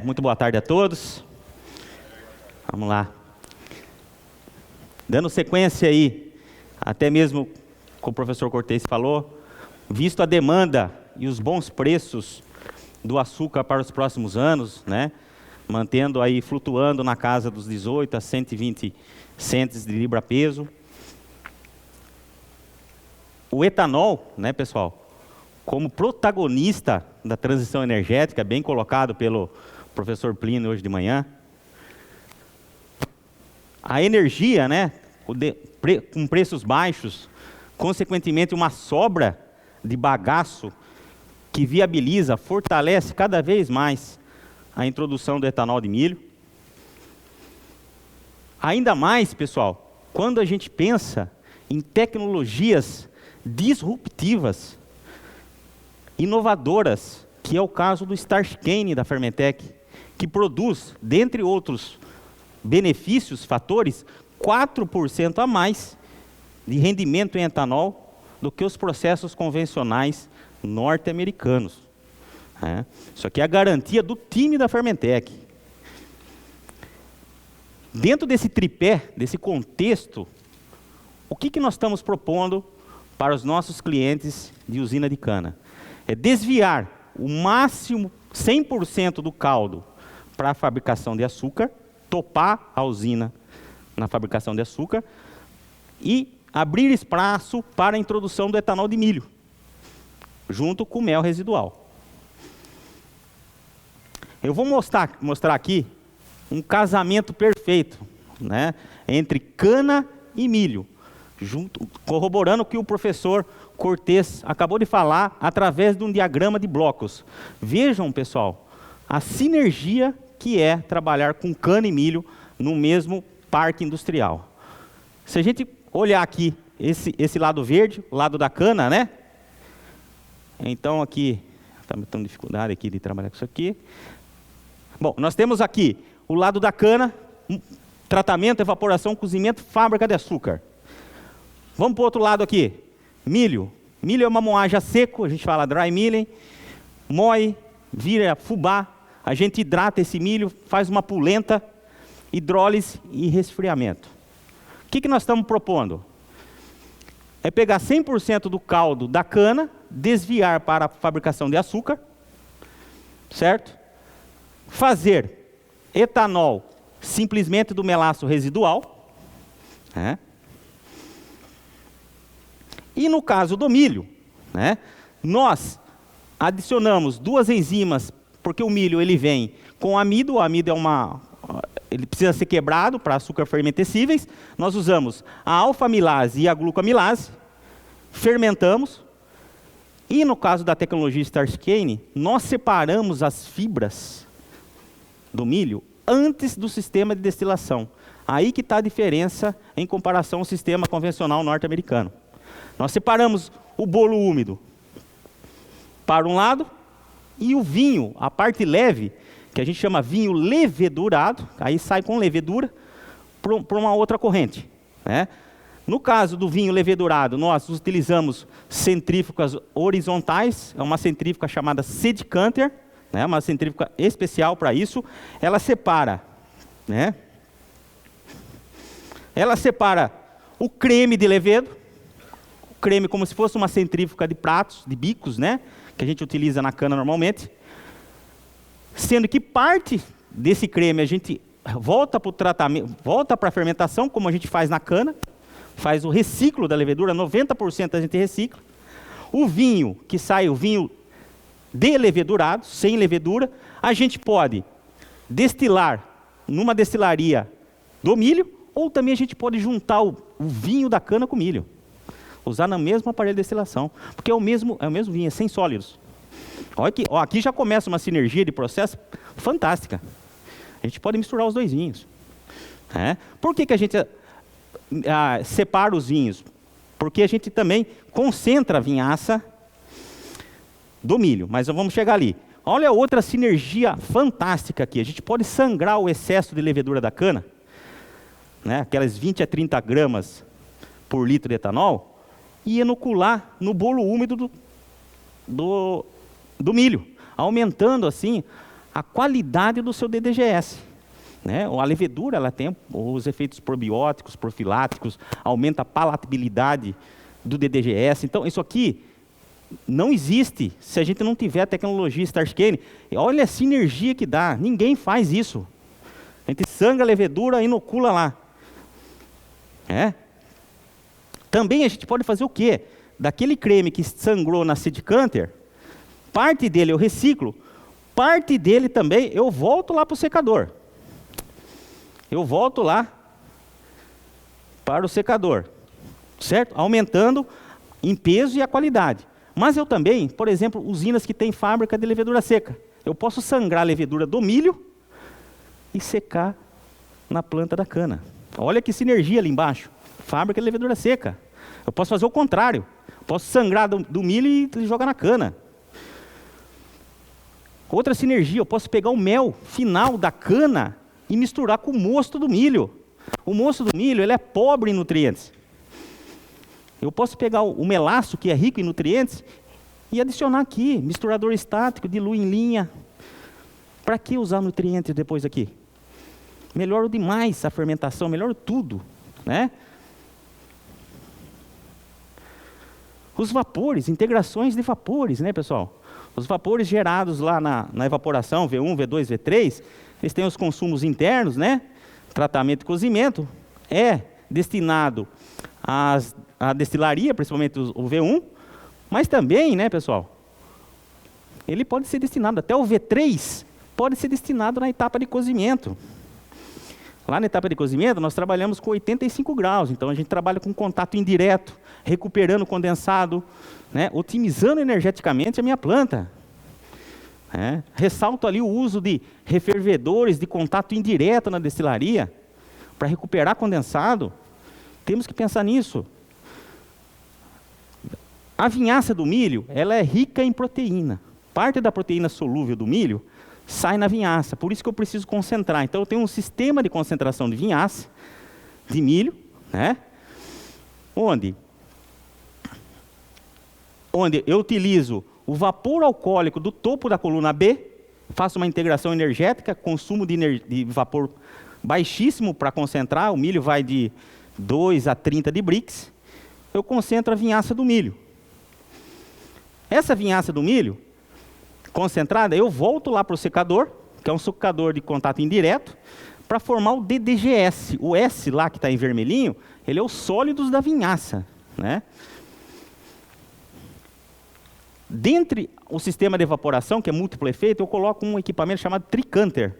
Muito boa tarde a todos. Vamos lá. Dando sequência aí, até mesmo como o professor Cortez falou, visto a demanda e os bons preços do açúcar para os próximos anos, né, mantendo aí, flutuando na casa dos 18 a 120 centes de libra peso. O etanol, né, pessoal, como protagonista da transição energética, bem colocado pelo professor Plínio hoje de manhã. A energia, né, com preços baixos, consequentemente uma sobra de bagaço que viabiliza, fortalece cada vez mais a introdução do etanol de milho. Ainda mais, pessoal, quando a gente pensa em tecnologias disruptivas, inovadoras, que é o caso do Starscane da Fermentec, que produz, dentre outros benefícios, fatores, 4% a mais de rendimento em etanol do que os processos convencionais norte-americanos. Isso aqui é a garantia do time da Fermentec. Dentro desse tripé, desse contexto, o que nós estamos propondo para os nossos clientes de usina de cana? É desviar o máximo 100% do caldo para a fabricação de açúcar, topar a usina na fabricação de açúcar e abrir espaço para a introdução do etanol de milho, junto com o mel residual. Eu vou mostrar aqui um casamento perfeito, né, entre cana e milho, corroborando o que o professor Cortez acabou de falar através de um diagrama de blocos. Vejam, pessoal, a sinergia que é trabalhar com cana e milho no mesmo parque industrial. Se a gente olhar aqui esse lado verde, o lado da cana, né? Então aqui, está tendo dificuldade aqui de trabalhar com isso aqui. Bom, nós temos aqui o lado da cana, tratamento, evaporação, cozimento, fábrica de açúcar. Vamos para o outro lado aqui, milho. Milho é uma moagem a seco, a gente fala dry milling, moe, vira fubá, a gente hidrata esse milho, faz uma polenta, hidrólise e resfriamento. O que nós estamos propondo? É pegar 100% do caldo da cana, desviar para a fabricação de açúcar, certo? Fazer etanol simplesmente do melaço residual, né? E no caso do milho, né, nós adicionamos duas enzimas, porque o milho ele vem com amido, o amido ele precisa ser quebrado para açúcar fermentescíveis. Nós usamos a alfa-amilase e a glucoamilase, fermentamos, e no caso da tecnologia Starscane, nós separamos as fibras do milho antes do sistema de destilação. Aí que está a diferença em comparação ao sistema convencional norte-americano. Nós separamos o bolo úmido para um lado e o vinho, a parte leve, que a gente chama vinho levedurado, aí sai com levedura para uma outra corrente, né? No caso do vinho levedurado, nós utilizamos centrífugas horizontais, é uma centrífuga chamada Sedecanter, né? Uma centrífuga especial para isso. Ela separa, né? Ela separa o creme de levedo, creme como se fosse uma centrífuga de pratos, de bicos, né, que a gente utiliza na cana normalmente, sendo que parte desse creme a gente volta para o tratamento, volta para a fermentação, como a gente faz na cana, faz o reciclo da levedura, 90% a gente recicla. O vinho, que sai o vinho delevedurado, sem levedura, a gente pode destilar numa destilaria do milho, ou também a gente pode juntar o vinho da cana com o milho. Usar no mesmo aparelho de destilação, porque é o mesmo vinho, é sem sólidos. Olha aqui, aqui já começa uma sinergia de processo fantástica. A gente pode misturar os dois vinhos. Por que a gente separa os vinhos? Porque a gente também concentra a vinhaça do milho, mas vamos chegar ali. Olha outra sinergia fantástica aqui. A gente pode sangrar o excesso de levedura da cana, né, aquelas 20 a 30 gramas por litro de etanol, e inocular no bolo úmido do milho, aumentando assim a qualidade do seu DDGS. Né? A levedura ela tem os efeitos probióticos, profiláticos, aumenta a palatabilidade do DDGS. Então, isso aqui não existe se a gente não tiver a tecnologia Starscane. Olha a sinergia que dá, ninguém faz isso. A gente sangra a levedura e inocula lá. Também a gente pode fazer o quê? Daquele creme que sangrou na seed canter, parte dele eu reciclo, parte dele também eu volto lá para o secador. Eu volto lá para o secador, certo? Aumentando em peso e a qualidade. Mas eu também, por exemplo, usinas que têm fábrica de levedura seca. Eu posso sangrar a levedura do milho e secar na planta da cana. Olha que sinergia ali embaixo. Fábrica de levedura seca. Eu posso fazer o contrário. Posso sangrar do milho e jogar na cana. Outra sinergia, eu posso pegar o mel final da cana e misturar com o mosto do milho. O mosto do milho ele é pobre em nutrientes. Eu posso pegar o melaço, que é rico em nutrientes, e adicionar aqui, misturador estático, dilui em linha. Para que usar nutrientes depois aqui? Melhora demais a fermentação, melhora tudo. Né? Os vapores, integrações de vapores, né, pessoal? Os vapores gerados lá na evaporação, V1, V2, V3, eles têm os consumos internos, né? Tratamento e cozimento, é destinado à destilaria, principalmente o V1, mas também, né, pessoal, ele pode ser destinado, até o V3, pode ser destinado na etapa de cozimento. Lá na etapa de cozimento, nós trabalhamos com 85 graus, então a gente trabalha com contato indireto, recuperando o condensado, né, otimizando energeticamente a minha planta. Ressalto ali o uso de refervedores de contato indireto na destilaria, para recuperar condensado. Temos que pensar nisso. A vinhaça do milho, ela é rica em proteína. Parte da proteína solúvel do milho sai na vinhaça, por isso que eu preciso concentrar. Então eu tenho um sistema de concentração de vinhaça, de milho, né? onde eu utilizo o vapor alcoólico do topo da coluna B, faço uma integração energética, consumo de vapor baixíssimo para concentrar, o milho vai de 2 a 30 de Brix, eu concentro a vinhaça do milho. Essa vinhaça do milho, concentrada, eu volto lá para o secador, que é um secador de contato indireto, para formar o DDGS. O S lá que está em vermelhinho, ele é os sólidos da vinhaça. Né? Dentre o sistema de evaporação, que é múltiplo efeito, eu coloco um equipamento chamado tricanter,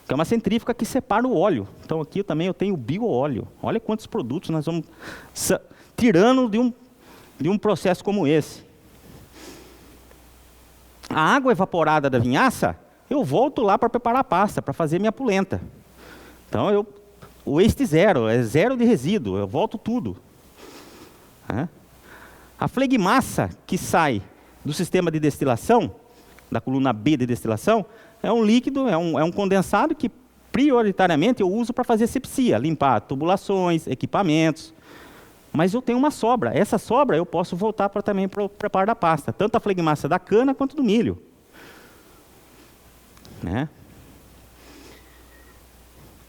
que é uma centrífuga que separa o óleo. Então aqui eu tenho o bioóleo. Olha quantos produtos nós vamos tirando de um processo como esse. A água evaporada da vinhaça, eu volto lá para preparar a pasta, para fazer minha polenta. Então o waste zero, é zero de resíduo, eu volto tudo. A flegmassa que sai do sistema de destilação, da coluna B de destilação, é um líquido, é um condensado que prioritariamente eu uso para fazer asepsia, limpar tubulações, equipamentos. Mas eu tenho uma sobra. Essa sobra eu posso voltar também para o preparo da pasta, tanto a flegmassa da cana quanto do milho. Né?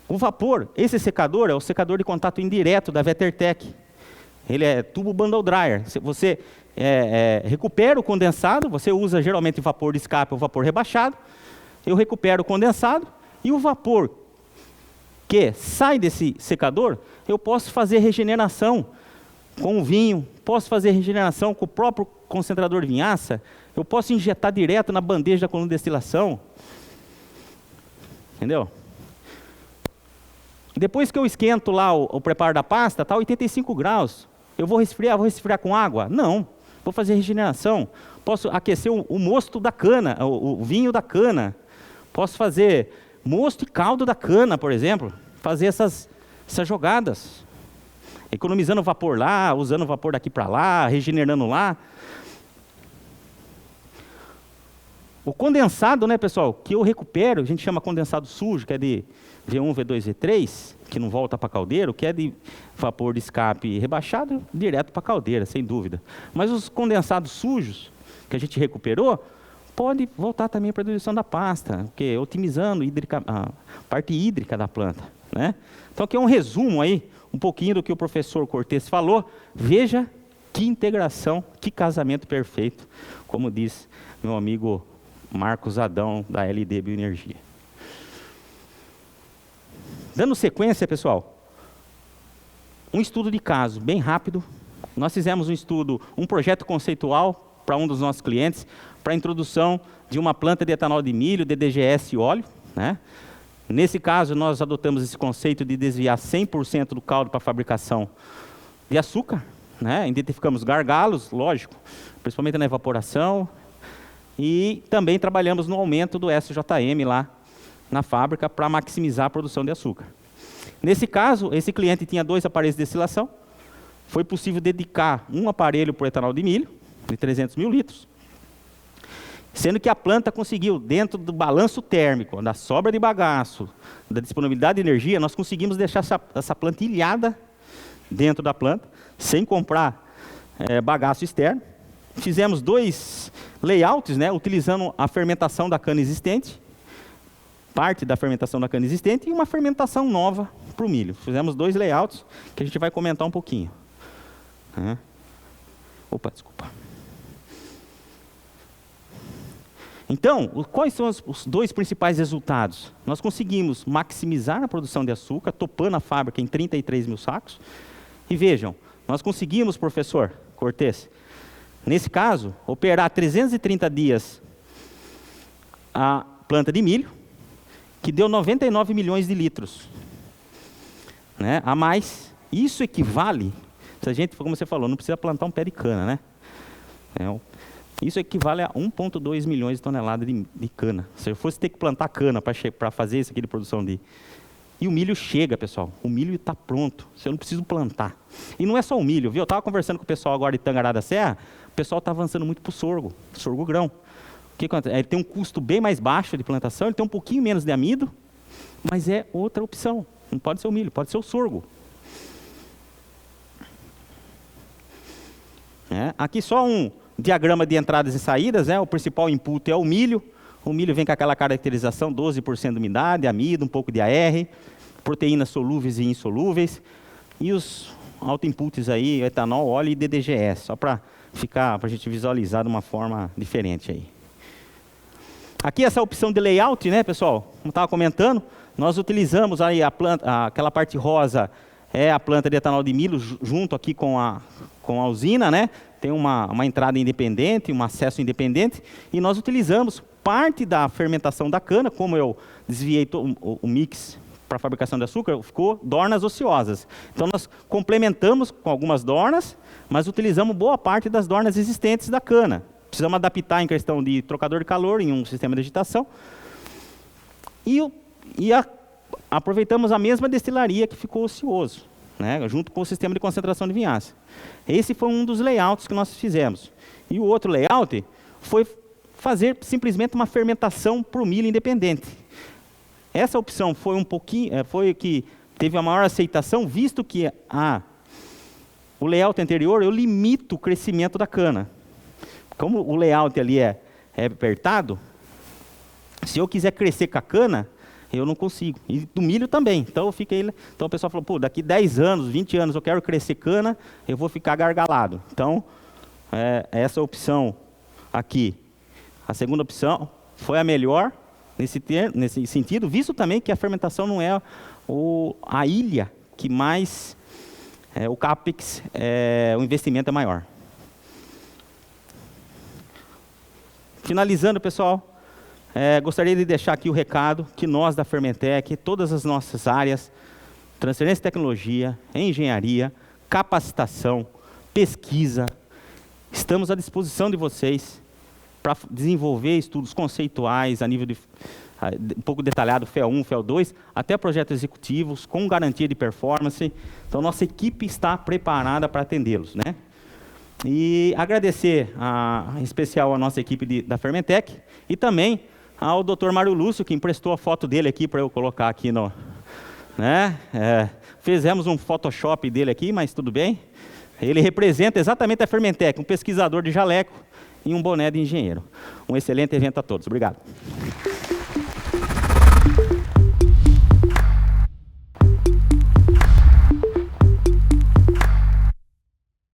O vapor, esse secador é o secador de contato indireto da WeatherTech. Ele é tubo bundle dryer. Você recupera o condensado, você usa geralmente vapor de escape ou vapor rebaixado. Eu recupero o condensado e o vapor que sai desse secador, eu posso fazer regeneração com o vinho, posso fazer regeneração com o próprio concentrador de vinhaça, eu posso injetar direto na bandeja da coluna de destilação. Entendeu? Depois que eu esquento lá o preparo da pasta, está 85 graus. Eu vou resfriar com água? Não. Vou fazer regeneração. Posso aquecer o mosto da cana, o vinho da cana. Posso fazer mosto e caldo da cana, por exemplo. Fazer essas jogadas. Economizando vapor lá, usando vapor daqui para lá, regenerando lá. O condensado, né, pessoal, que eu recupero, a gente chama condensado sujo, que é de V1, V2, V3, que não volta para a caldeira, que é de vapor de escape rebaixado, direto para a caldeira, sem dúvida. Mas os condensados sujos, que a gente recuperou, pode voltar também para a diluição da pasta, porque otimizando a parte hídrica da planta, né? Então aqui é um resumo aí, um pouquinho do que o professor Cortes falou. Veja que integração, que casamento perfeito, como diz meu amigo Marcos Adão, da LD Bioenergia. Dando sequência, pessoal, um estudo de caso bem rápido. Nós fizemos um projeto conceitual para um dos nossos clientes, para a introdução de uma planta de etanol de milho, DDGS e óleo, né? Nesse caso, nós adotamos esse conceito de desviar 100% do caldo para a fabricação de açúcar, né? Identificamos gargalos, lógico, principalmente na evaporação, e também trabalhamos no aumento do SJM lá na fábrica para maximizar a produção de açúcar. Nesse caso, esse cliente tinha 2 aparelhos de destilação. Foi possível dedicar um aparelho para o etanol de milho, de 300 mil litros, sendo que a planta conseguiu, dentro do balanço térmico, da sobra de bagaço, da disponibilidade de energia, nós conseguimos deixar essa planta ilhada dentro da planta, sem comprar bagaço externo. Fizemos 2 layouts, né, utilizando a fermentação da cana existente, parte da fermentação da cana existente, e uma fermentação nova para o milho. Fizemos 2 layouts que a gente vai comentar um pouquinho. Opa, desculpa. Então, quais são os 2 principais resultados? Nós conseguimos maximizar a produção de açúcar, topando a fábrica em 33 mil sacos. E vejam, nós conseguimos, professor Cortes, nesse caso, operar 330 dias a planta de milho, que deu 99 milhões de litros, né, a mais. Isso equivale, se a gente, como você falou, não precisa plantar um pé de cana, né? Isso equivale a 1,2 milhões de toneladas de cana. Se eu fosse ter que plantar cana para fazer isso aqui de produção de... E o milho chega, pessoal. O milho está pronto. Você não precisa plantar. E não é só o milho, viu? Eu estava conversando com o pessoal agora de Tangará da Serra. O pessoal está avançando muito para o sorgo grão. O que acontece? Ele tem um custo bem mais baixo de plantação, ele tem um pouquinho menos de amido, mas é outra opção. Não pode ser o milho, pode ser o sorgo. Aqui só um diagrama de entradas e saídas, o principal input é o milho. O milho vem com aquela caracterização, 12% de umidade, amido, um pouco de AR, proteínas solúveis e insolúveis, e os auto-inputs aí, etanol, óleo e DDGS, só para a gente visualizar de uma forma diferente aí. Aqui essa opção de layout, né, pessoal, como estava comentando, nós utilizamos aí aquela parte rosa, é a planta de etanol de milho, junto aqui com a usina, né? Tem uma entrada independente, um acesso independente, e nós utilizamos parte da fermentação da cana, como eu desviei o mix para a fabricação de açúcar, ficou dornas ociosas. Então nós complementamos com algumas dornas, mas utilizamos boa parte das dornas existentes da cana. Precisamos adaptar em questão de trocador de calor em um sistema de agitação. Aproveitamos a mesma destilaria que ficou ocioso, né, junto com o sistema de concentração de vinhaça. Esse foi um dos layouts que nós fizemos. E o outro layout foi fazer simplesmente uma fermentação para o milho independente. Essa opção foi foi que teve a maior aceitação, visto que o layout anterior eu limito o crescimento da cana. Como o layout ali é apertado, se eu quiser crescer com a cana, eu não consigo. E do milho também. Então o pessoal falou, pô, daqui 10 anos, 20 anos eu quero crescer cana, eu vou ficar gargalado. Então, essa opção aqui, a segunda opção, foi a melhor nesse sentido, visto também que a fermentação não é a ilha que mais, o CAPEX, o investimento é maior. Finalizando, pessoal, gostaria de deixar aqui o recado que nós da Fermentec, todas as nossas áreas, transferência de tecnologia, engenharia, capacitação, pesquisa, estamos à disposição de vocês para desenvolver estudos conceituais a nível um pouco detalhado, FEL1, FEL2, até projetos executivos com garantia de performance. Então, nossa equipe está preparada para atendê-los, né? E agradecer em especial a nossa equipe da Fermentec e também ao Dr. Mário Lúcio, que emprestou a foto dele aqui para eu colocar aqui no... né? Fizemos um Photoshop dele aqui, mas tudo bem. Ele representa exatamente a Fermentec, um pesquisador de jaleco, e um boné de engenheiro. Um excelente evento a todos. Obrigado.